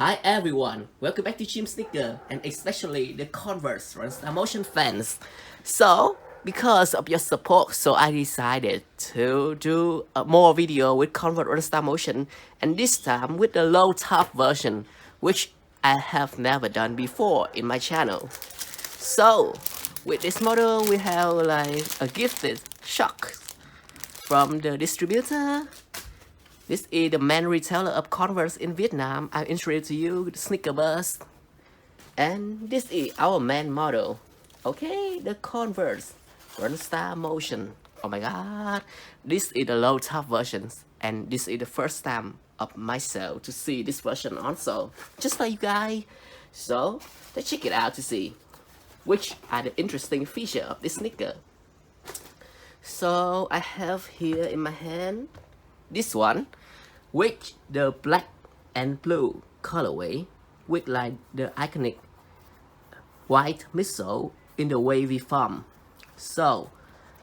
Hi everyone, welcome back to Chim Sneaker and especially the Converse Run Star motion fans. So, because of your support, I decided to do a more video with Converse Run Star motion, and this time with the low top version, which I have never done before in my channel. So, with this model we have like a gifted shock from the distributor. This is the main retailer of Converse in Vietnam. I introduce to you the sneaker bus. And this is our main model. Okay, the Converse Run Star Motion. Oh my god. This is the low top versions. And this is the first time of myself to see this version also. Just for you guys. So, let's check it out to see which are the interesting features of this sneaker. So, I have here in my hand this one with the black and blue colorway with like the iconic white missile in the wavy form. So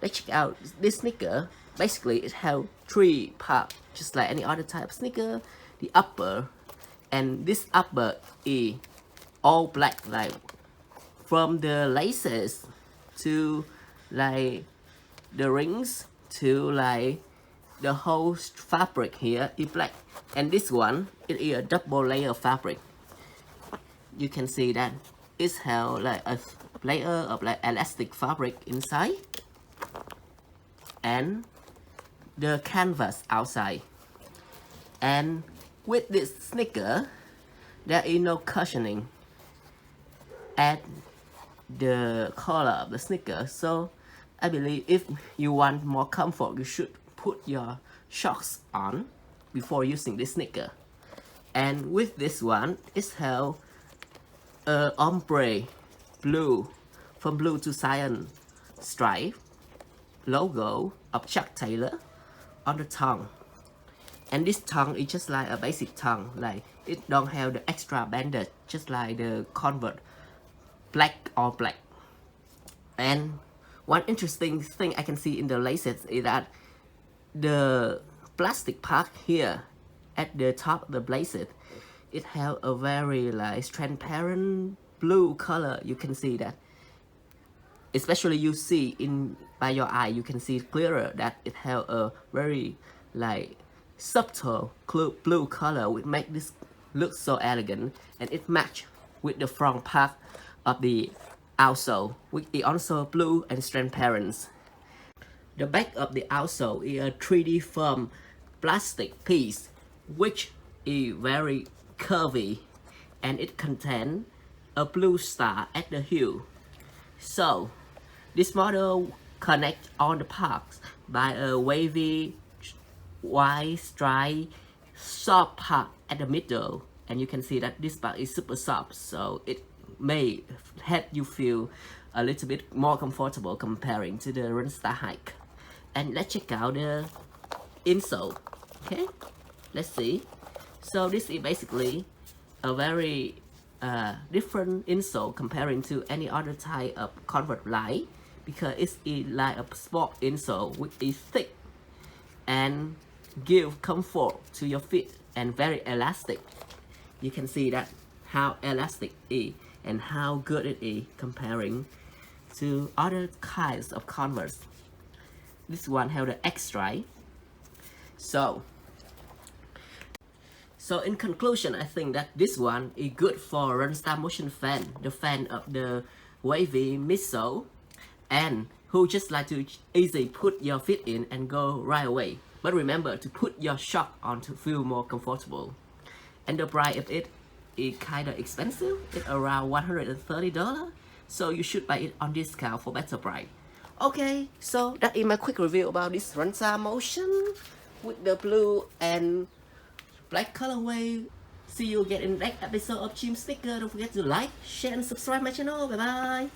let's check out this sneaker. Basically it has three parts just like any other type of sneaker. The upper, and this upper is all black, like from the laces to like the rings to like the whole fabric here is black, and this one it is a double layer fabric. You can see that it has like a layer of like elastic fabric inside and the canvas outside. And with this sneaker there is no cushioning at the collar of the sneaker, so I believe if you want more comfort you should put your shocks on before using this sneaker. And with this one it has a ombre blue, from blue to cyan stripe logo of Chuck Taylor on the tongue. And this tongue is just like a basic tongue, like it don't have the extra bandage just like the Converse black or black. And one interesting thing I can see in the laces is that the plastic part here at the top of the bracelet, it has a very like transparent blue color. You can see that, especially you see in by your eye, you can see clearer that it has a very like subtle blue color, which make this look so elegant, and it match with the front part of the outsole, which is also blue and transparent. The back of the outsole is a 3D foam plastic piece, which is very curvy, and it contains a blue star at the heel. So, this model connects all the parts by a wavy white stripe soft part at the middle, and you can see that this part is super soft, so it may help you feel a little bit more comfortable comparing to the Run Star hike. And let's check out the insole. Okay, let's see. So this is basically a very different insole comparing to any other type of Converse line, because it's like a sport insole which is thick and give comfort to your feet and very elastic. You can see that how elastic it is and how good it is comparing to other kinds of Converse. This one has the X stripe. So in conclusion, I think that this one is good for Run Star motion fan, the fan of the wavy midsole, and who just like to easily put your feet in and go right away. But remember to put your shock on to feel more comfortable. And the price of it is kind of expensive. It's around $130. So you should buy it on discount for better price. Okay, so that is my quick review about this Run Star motion with the blue and black colorway. See you again in the next episode of Chim Sneaker. Don't forget to like, share and subscribe my channel. Bye bye.